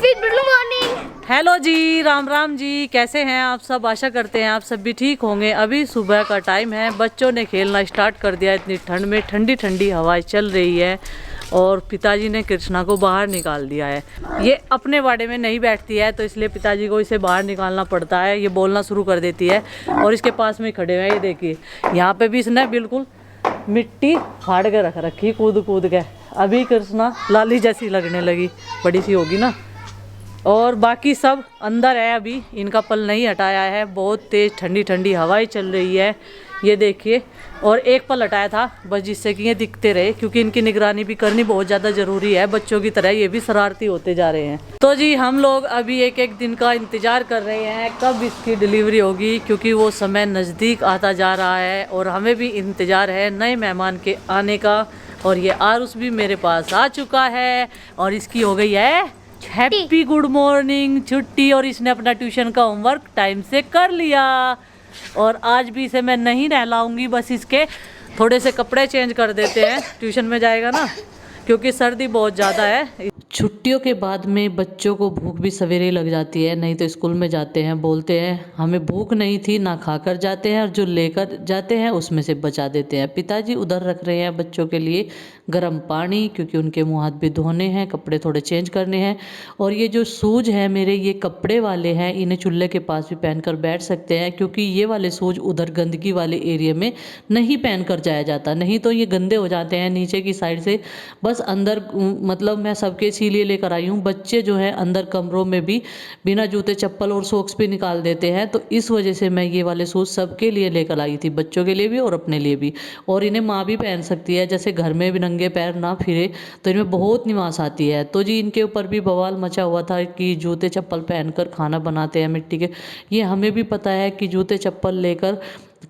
Good morning. Hello जी, राम राम जी, कैसे हैं आप सब। आशा करते हैं आप सब भी ठीक होंगे। अभी सुबह का टाइम है, बच्चों ने खेलना स्टार्ट कर दिया। इतनी ठंड में ठंडी ठंडी हवाएं चल रही है और पिताजी ने कृष्णा को बाहर निकाल दिया है। ये अपने बाड़े में नहीं बैठती है तो इसलिए पिताजी को इसे बाहर निकालना पड़ता है। ये बोलना शुरू कर देती है और इसके पास में खड़े हैं। ये देखिए, यहाँ पे भी इसने बिल्कुल मिट्टी फाड़ के रख रखी कूद कूद के। अभी कृष्णा लाली जैसी लगने लगी, बड़ी सी होगी ना। और बाकी सब अंदर है, अभी इनका पल नहीं हटाया है। बहुत तेज़ ठंडी ठंडी हवाएं चल रही है, ये देखिए। और एक पल हटाया था बस, जिससे कि ये दिखते रहे, क्योंकि इनकी निगरानी भी करनी बहुत ज़्यादा ज़रूरी है। बच्चों की तरह ये भी शरारती होते जा रहे हैं। तो जी हम लोग अभी एक एक दिन का इंतज़ार कर रहे हैं कब इसकी डिलीवरी होगी, क्योंकि वो समय नज़दीक आता जा रहा है और हमें भी इंतज़ार है नए मेहमान के आने का। और ये आरुष भी मेरे पास आ चुका है और इसकी हो गई है हैप्पी गुड मॉर्निंग छुट्टी। और इसने अपना ट्यूशन का होमवर्क टाइम से कर लिया। और आज भी इसे मैं नहीं नहलाऊंगी, बस इसके थोड़े से कपड़े चेंज कर देते हैं। ट्यूशन में जाएगा ना, क्योंकि सर्दी बहुत ज़्यादा है। छुट्टियों के बाद में बच्चों को भूख भी सवेरे लग जाती है, नहीं तो स्कूल में जाते हैं बोलते हैं हमें भूख नहीं थी, ना खाकर जाते हैं और जो लेकर जाते हैं उसमें से बचा देते हैं। पिताजी उधर रख रहे हैं बच्चों के लिए गर्म पानी, क्योंकि उनके मुँह हाथ भी धोने हैं, कपड़े थोड़े चेंज करने हैं। और ये जो शूज है मेरे, ये कपड़े वाले हैं, इन्हें चूल्हे के पास भी पहन कर बैठ सकते हैं, क्योंकि ये वाले शूज उधर गंदगी वाले एरिया में नहीं पहन कर जाया जाता, नहीं तो ये गंदे हो जाते हैं नीचे की साइड से। बस अंदर मतलब मैं सबके इसीलिए लेकर आई हूँ। बच्चे जो है अंदर कमरों में भी बिना जूते चप्पल और सॉक्स भी निकाल देते हैं, तो इस वजह से मैं ये वाले शूज़ सबके लिए लेकर आई थी, बच्चों के लिए भी और अपने लिए भी। और इन्हें माँ भी पहन सकती है, जैसे घर में भी नंगे पैर ना फिरे तो इनमें बहुत निवास आती है। तो जी इनके ऊपर भी बवाल मचा हुआ था कि जूते चप्पल पहनकर खाना बनाते हैं मिट्टी के। ये हमें भी पता है कि जूते चप्पल लेकर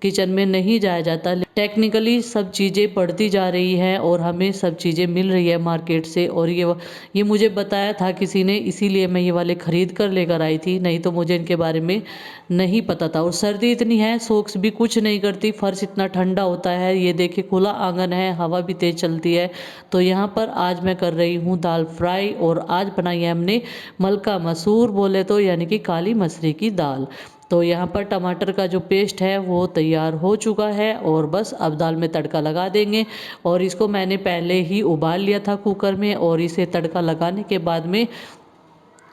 किचन में नहीं जाया जाता। टेक्निकली सब चीज़ें बढ़ती जा रही हैं और हमें सब चीज़ें मिल रही है मार्केट से। और ये मुझे बताया था किसी ने, इसीलिए मैं ये वाले ख़रीद कर लेकर आई थी, नहीं तो मुझे इनके बारे में नहीं पता था। और सर्दी इतनी है, सॉक्स भी कुछ नहीं करती, फर्श इतना ठंडा होता है। ये देखिए खुला आंगन है, हवा भी तेज़ चलती है। तो यहाँ पर आज मैं कर रही हूँ दाल फ्राई, और आज बनाई है हमने मलका मसूर बोले तो, यानी कि काली मसरी की दाल। तो यहाँ पर टमाटर का जो पेस्ट है वो तैयार हो चुका है और बस अब दाल में तड़का लगा देंगे। और इसको मैंने पहले ही उबाल लिया था कुकर में, और इसे तड़का लगाने के बाद में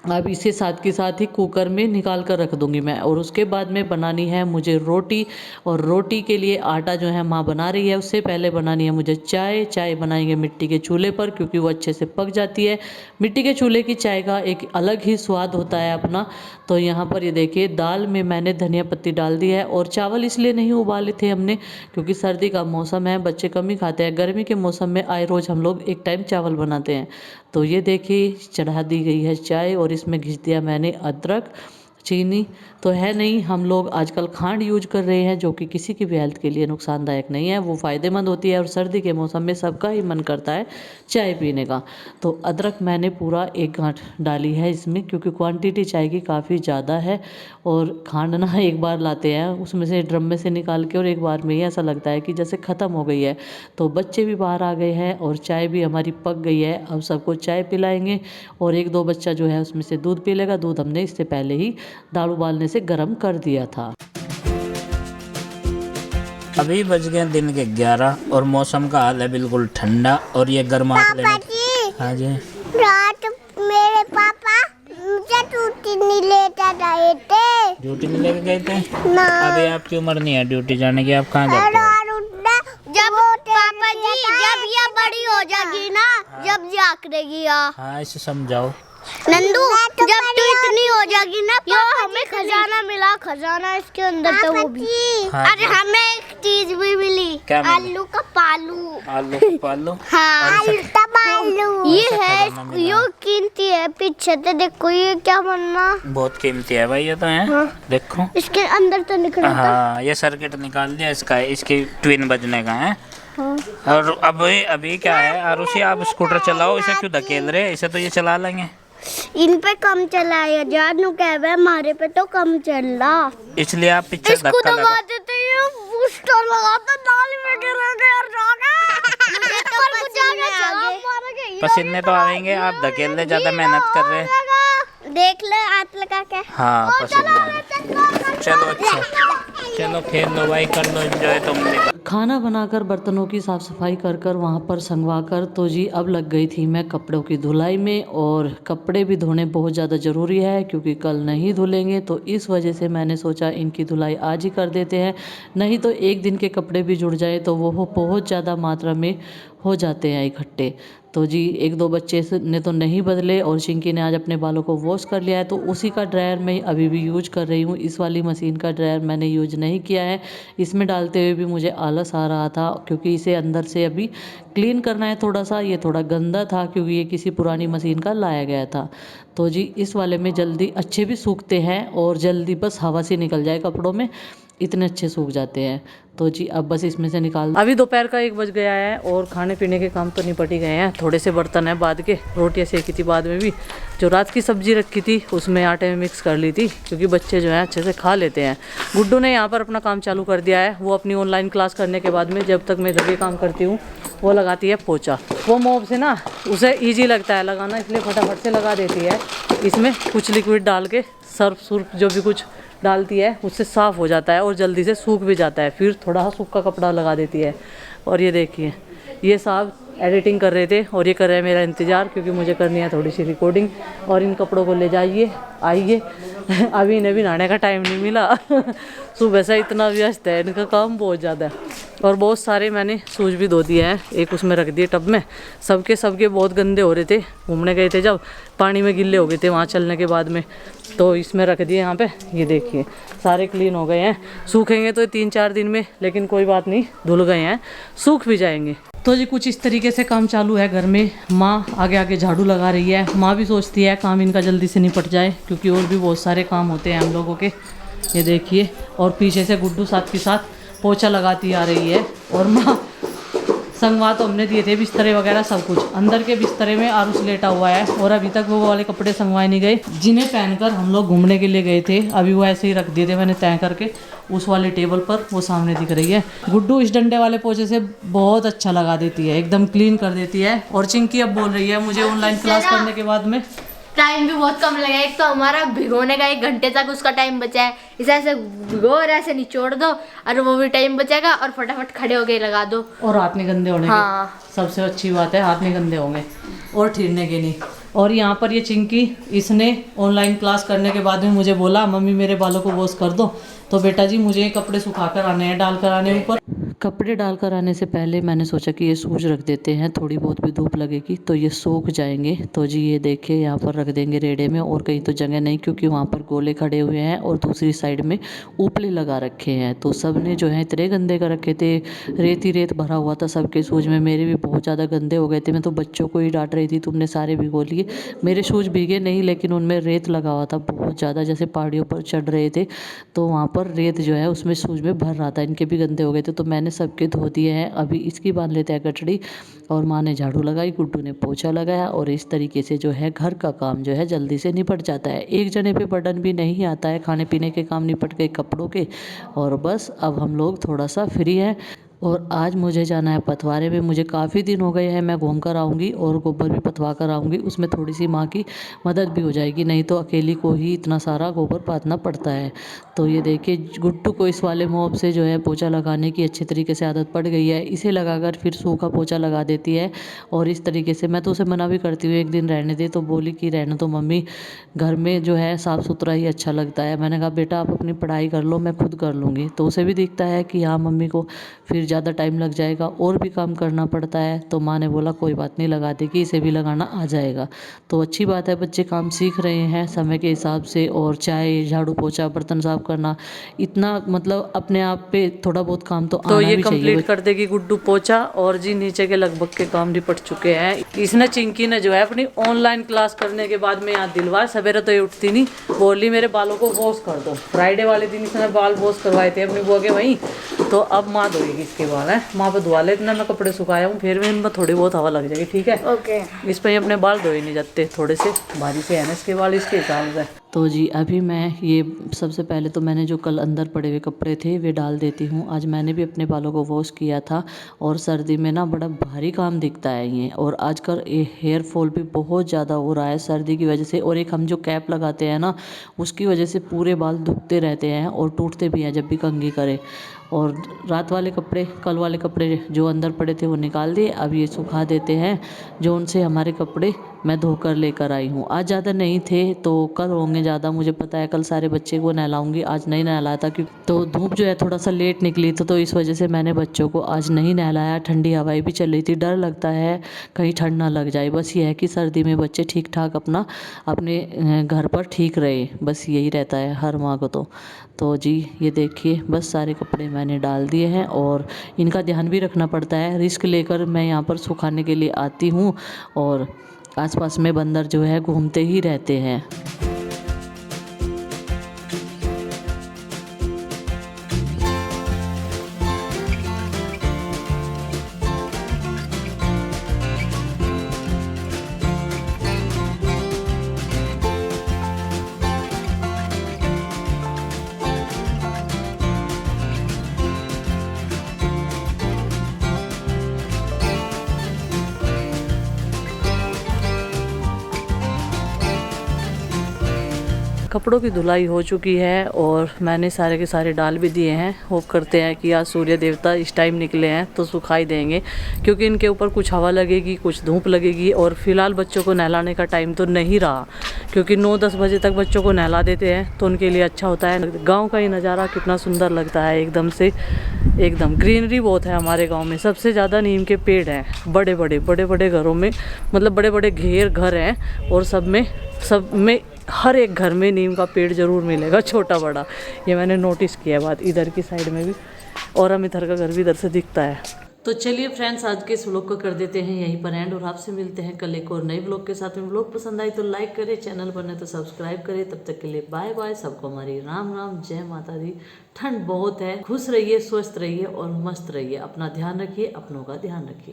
अब इसे साथ के साथ ही कुकर में निकाल कर रख दूंगी मैं। और उसके बाद में बनानी है मुझे रोटी, और रोटी के लिए आटा जो है माँ बना रही है, उससे पहले बनानी है मुझे चाय बनाएंगे मिट्टी के चूल्हे पर, क्योंकि वो अच्छे से पक जाती है। मिट्टी के चूल्हे की चाय का एक अलग ही स्वाद होता है अपना। तो यहाँ पर ये देखिए दाल में मैंने धनिया पत्ती डाल दी है। और चावल इसलिए नहीं उबाले थे हमने, क्योंकि सर्दी का मौसम है, बच्चे कम ही खाते हैं। गर्मी के मौसम में आए रोज़ हम लोग एक टाइम चावल बनाते हैं। तो ये देखिए चढ़ा दी गई है चाय, और इसमें घिस दिया मैंने अदरक। चीनी तो है नहीं, हम लोग आजकल खांड यूज कर रहे हैं, जो कि किसी की भी हेल्थ के लिए नुकसानदायक नहीं है, वो फ़ायदेमंद होती है। और सर्दी के मौसम में सबका ही मन करता है चाय पीने का। तो अदरक मैंने पूरा 1 गांठ डाली है इसमें, क्योंकि क्वांटिटी चाय की काफ़ी ज़्यादा है। और खांड ना एक बार लाते हैं उसमें से, ड्रम में से निकाल के, और एक बार में ही ऐसा लगता है कि जैसे ख़त्म हो गई है। तो बच्चे भी बाहर आ गए हैं और चाय भी हमारी पक गई है। अब सबको चाय पिलाएंगे, और 1-2 बच्चा जो है उसमें से दूध पी लेगा। दूध हमने इससे पहले ही दाल उबालने से गर्म कर दिया था। अभी बज गए दिन के 11 और मौसम का हाल है बिल्कुल ठंडा। और ये गर्माहट लेने। हाँ जी, रात मेरे पापा मुझे ड्यूटी नहीं लेकर गए थे। ड्यूटी नहीं लेके गए थे ना। अभी आपकी उम्र नहीं है ड्यूटी जाने की, आप कहाँ जाते हैं? जब पापा जी जब ये बड़ी हो जाएगी ना, जब जा करेगी। हाँ इसे समझाओ नंदू, जब तू इतनी हो जाएगी ना, यो हमें खजाना मिला, खजाना इसके अंदर था वो भी। हाँ अरे हमें एक चीज भी मिली, क्या मिली? आलू का पालू। आलू को पालो। हाँ आलू का पालू। ये है, यो कीमती है। पीछे तो देखो ये क्या बनना, बहुत कीमती है भाई ये तो है। हाँ। देखो इसके अंदर तो निकला था। हाँ ये सर्किट निकाल दिया इसका, इसकी ट्विन बजने का है। हाँ। और अभी क्या है आरुषि, आप स्कूटर चलाओ, इसे क्यों धकेल रहे हैं? इसे तो ये चला लेंगे। इन पे कम चलाया जानू कहवे, हमारे पे तो कम चल रहा, इसलिए आप पीछे इसको धक्का लगा। दबा देते हैं, बूस्टर लगाते नाली में गिरेंगे यार जाके। मुझे तो पसीने आ गए। पसीने तो आएंगे, आप धकेल ले, ज्यादा मेहनत कर रहे हैं। देख ले हाथ लगा के। हाँ पसंद आया। चलो अच्छा, चलो खेल लो भाई, कर लो एंजॉय तुमने। खाना बनाकर बर्तनों की साफ़ सफाई कर कर वहाँ पर संगवा कर तो जी अब लग गई थी मैं कपड़ों की धुलाई में। और कपड़े भी धोने बहुत ज़्यादा ज़रूरी है क्योंकि कल नहीं धुलेंगे, तो इस वजह से मैंने सोचा इनकी धुलाई आज ही कर देते हैं, नहीं तो एक दिन के कपड़े भी जुड़ जाए तो वो बहुत ज़्यादा मात्रा में हो जाते हैं इकट्ठे। तो जी एक दो बच्चे ने तो नहीं बदले और चिंकी ने आज अपने बालों को वॉश कर लिया है, तो उसी का ड्रायर मैं अभी भी यूज कर रही हूँ। इस वाली मशीन का ड्रायर मैंने यूज नहीं किया है, इसमें डालते हुए भी मुझे आलस आ रहा था क्योंकि इसे अंदर से अभी क्लीन करना है थोड़ा सा। ये थोड़ा गंदा था क्योंकि ये किसी पुरानी मशीन का लाया गया था। तो जी इस वाले में जल्दी अच्छे भी सूखते हैं और जल्दी बस हवा से निकल जाए कपड़ों में, इतने अच्छे सूख जाते हैं। तो जी अब बस इसमें से निकाल। अभी दोपहर का 1 बज गया है और खाने पीने के काम तो निपट ही गए हैं। थोड़े से बर्तन हैं बाद के, रोटियाँ सेकी थी बाद में भी, जो रात की सब्जी रखी थी उसमें आटे में मिक्स कर ली थी क्योंकि बच्चे जो हैं अच्छे से खा लेते हैं। गुड्डू ने यहाँ पर अपना काम चालू कर दिया है, वो अपनी ऑनलाइन क्लास करने के बाद में जब तक मैं घर के काम करती हूँ वो लगाती है पोछा। वो मोब से ना उसे ईजी लगता है लगाना, इसलिए फटाफट से लगा देती है। इसमें कुछ लिक्विड डाल के सर्फ सुर्फ जो भी कुछ डालती है उससे साफ़ हो जाता है और जल्दी से सूख भी जाता है। फिर थोड़ा सा सूखा कपड़ा लगा देती है। और ये देखिए ये साहब एडिटिंग कर रहे थे और ये कर रहे हैं मेरा इंतज़ार क्योंकि मुझे करनी है थोड़ी सी रिकॉर्डिंग। और इन कपड़ों को ले जाइए आइए अभी इन्हें भी नहाने का टाइम नहीं मिला सुबह से इतना व्यस्त है, इनका काम बहुत ज़्यादा है। और बहुत सारे मैंने शूज़ भी धो दिए हैं, एक उसमें रख दिए टब में। सबके बहुत गंदे हो रहे थे, घूमने गए थे जब पानी में गिल्ले हो गए थे वहाँ चलने के बाद में, तो इसमें रख दिए यहाँ पे। ये देखिए सारे क्लीन हो गए हैं, सूखेंगे तो 3-4 दिन में, लेकिन कोई बात नहीं धुल गए हैं, सूख भी जाएंगे। तो जी कुछ इस तरीके से काम चालू है घर में। माँ आगे आगे झाड़ू लगा रही है, माँ भी सोचती है काम इनका जल्दी से निपट जाए क्योंकि और भी बहुत सारे काम होते हैं हम लोगों के। ये देखिए और पीछे से गुड्डू साथ के साथ पोछा लगाती आ रही है। और माँ संगवा तो हमने दिए थे बिस्तरे वगैरह सब कुछ, अंदर के बिस्तरे में आरुष लेटा हुआ है और अभी तक वो वाले कपड़े संगवाए नहीं गए जिन्हें पहनकर हम लोग घूमने के लिए गए थे। अभी वो ऐसे ही रख दिए थे मैंने तय करके उस वाले टेबल पर, वो सामने दिख रही है। गुड्डू इस डंडे वाले पोछे से बहुत अच्छा लगा देती है, एकदम क्लीन कर देती है। और चिंकी अब बोल रही है मुझे ऑनलाइन क्लास करने के बाद में टाइम भी बहुत कम लगा। एक तो हमारा भिगोने का 1 घंटे तक उसका टाइम बचा है, इसे ऐसे भिगो और ऐसे निचोड़ दो और वो भी टाइम बचेगा और फटाफट खड़े हो गए लगा दो। और हाथ नहीं गंदे होने के, सबसे अच्छी बात है हाथ नहीं गंदे होंगे और ठीरने के नहीं। और यहाँ पर ये चिंकी इसने ऑनलाइन क्लास करने के बाद में मुझे बोला मम्मी मेरे बालों को वॉश कर दो, तो बेटा जी मुझे ये कपड़े सुखा कर आने हैं, डाल कर आने ऊपर। कपड़े डालकर आने से पहले मैंने सोचा कि ये सूज रख देते हैं, थोड़ी बहुत भी धूप लगेगी तो ये सूख जाएंगे। तो जी ये देखिए यहाँ पर रख देंगे रेड़े में, और कहीं तो जगह नहीं क्योंकि वहाँ पर गोले खड़े हुए हैं और दूसरी साइड में उपले लगा रखे हैं। तो सब ने जो है इतने गंदे कर रखे थे, रेत ही रेत भरा हुआ था सबके शूज़ में, मेरे भी बहुत ज़्यादा गंदे हो गए थे। मैं तो बच्चों को ही डांट रही थी तुमने सारे भिगो लिए, मेरे शूज़ भीगे नहीं लेकिन उनमें रेत लगा हुआ था बहुत ज़्यादा, जैसे पहाड़ियों पर चढ़ रहे थे तो वहाँ पर रेत जो है उसमें शूज़ में भर रहा था, इनके भी गंदे हो गए थे। तो मैंने सबके धो दिए हैं, अभी इसकी बांध लेते हैं गठड़ी। और माँ ने झाड़ू लगाई, गुड्डू ने पोछा लगाया और इस तरीके से जो है घर का काम जो है जल्दी से निपट जाता है। एक जने पे बर्डन भी नहीं आता है, खाने पीने के काम निपट गए, कपड़ों के, और बस अब हम लोग थोड़ा सा फ्री हैं। और आज मुझे जाना है पथवारे में, मुझे काफ़ी दिन हो गए हैं, मैं घूम कर आऊँगी और गोबर भी पथवा कर आऊँगी, उसमें थोड़ी सी माँ की मदद भी हो जाएगी, नहीं तो अकेली को ही इतना सारा गोबर पाथना पड़ता है। तो ये देखिए गुड्डू को इस वाले मोब से जो है पोछा लगाने की अच्छी तरीके से आदत पड़ गई है, इसे लगाकर फिर सूखा पोछा लगा देती है। और इस तरीके से मैं तो उसे मना भी करती हूँ एक दिन रहने दे, तो बोली कि रहने तो मम्मी, घर में जो है साफ़ सुथरा ही अच्छा लगता है। मैंने कहा बेटा आप अपनी पढ़ाई कर लो, मैं खुद कर लूँगी। तो उसे भी दिखता है कि हाँ मम्मी को फिर ज़्यादा टाइम लग जाएगा और भी काम करना पड़ता है। तो माँ ने बोला कोई बात नहीं, लगा देगी, इसे भी लगाना आ जाएगा। तो अच्छी बात है, बच्चे काम सीख रहे हैं समय के हिसाब से। और चाय, झाड़ू पोछा, बर्तन साफ करना, इतना मतलब अपने आप पे थोड़ा बहुत काम तो आना भी चाहिए। तो ये कंप्लीट कर देगी गुड्डू पोछा। और जी नीचे के लगभग के काम निपट चुके हैं। इसने चिंकी ने जो है अपनी ऑनलाइन क्लास करने के बाद में याद दिलवाया, सवेरे तो ये उठती नहीं, बोली मेरे बालों को वॉश कर दो। फ्राइडे वाले दिन इसने बाल वॉश करवाए थे अपनी बुआ के वहीं, तो अब माँ धोएगी इसके के बाल हैं, वहाँ पे धुआ ले, इतना मैं कपड़े सुखाया हूँ, फिर भी इनमें थोड़ी बहुत हवा लग जाएगी, ठीक है। ओके। इस पर अपने बाल धोए नहीं जाते, थोड़े से भारी से है ना इसके बाल, इसके हिसाब से। तो जी अभी मैं ये सबसे पहले तो मैंने जो कल अंदर पड़े हुए कपड़े थे वे डाल देती हूँ। आज मैंने भी अपने बालों को वॉश किया था और सर्दी में ना बड़ा भारी काम दिखता है ये, और आजकल ये हेयर फॉल भी बहुत ज़्यादा हो रहा है सर्दी की वजह से, और एक हम जो कैप लगाते हैं ना उसकी वजह से पूरे बाल दुखते रहते हैं और टूटते भी हैं जब भी कंघी करें। और रात वाले कपड़े, कल वाले कपड़े जो अंदर पड़े थे वो निकाल दिए, अब ये सुखा देते हैं, जो उनसे हमारे कपड़े मैं धोकर लेकर आई हूँ। आज ज़्यादा नहीं थे तो कल होंगे ज़्यादा, मुझे पता है कल सारे बच्चे को नहलाऊंगी, आज नहीं नहलाया था क्योंकि तो धूप जो है थोड़ा सा लेट निकली तो इस वजह से मैंने बच्चों को आज नहीं नहलाया। ठंडी हवाएं भी चल रही थी, डर लगता है कहीं ठंड ना लग जाए। बस ये है कि सर्दी में बच्चे ठीक ठाक अपने घर पर ठीक रहे, बस यही रहता है हर माँ को। तो जी ये देखिए बस सारे कपड़े मैंने डाल दिए हैं, और इनका ध्यान भी रखना पड़ता है, रिस्क लेकर मैं यहाँ पर सुखाने के लिए आती हूँ, और आसपास में बंदर जो है घूमते ही रहते हैं। कपड़ों की धुलाई हो चुकी है और मैंने सारे के सारे डाल भी दिए हैं। होप करते हैं कि आज सूर्य देवता इस टाइम निकले हैं तो सुखाई देंगे, क्योंकि इनके ऊपर कुछ हवा लगेगी, कुछ धूप लगेगी, और फिलहाल बच्चों को नहलाने का टाइम तो नहीं रहा, क्योंकि 9-10 बजे तक बच्चों को नहला देते हैं तो उनके लिए अच्छा होता है। गाँव का ये नज़ारा कितना सुंदर लगता है, एकदम से एकदम ग्रीनरी बहुत है हमारे गाँव में। सबसे ज़्यादा नीम के पेड़ हैं, बड़े बड़े घरों में, मतलब बड़े बड़े घर हैं, और सब में हर एक घर में नीम का पेड़ ज़रूर मिलेगा, छोटा बड़ा। ये मैंने नोटिस किया है बात, इधर की साइड में भी, और हम इधर का घर भी इधर से दिखता है। तो चलिए फ्रेंड्स, आज के इस व्लॉग को कर देते हैं यहीं पर एंड, और आपसे मिलते हैं कल एक और नए व्लॉग के साथ में। व्लॉग पसंद आई तो लाइक करें, चैनल बने तो सब्सक्राइब करें। तब तक के लिए बाय बाय, सबको हमारी राम राम, जय माता दी। ठंड बहुत है, खुश रहिए, स्वस्थ रहिए और मस्त रहिए, अपना ध्यान रखिए, अपनों का ध्यान रखिए।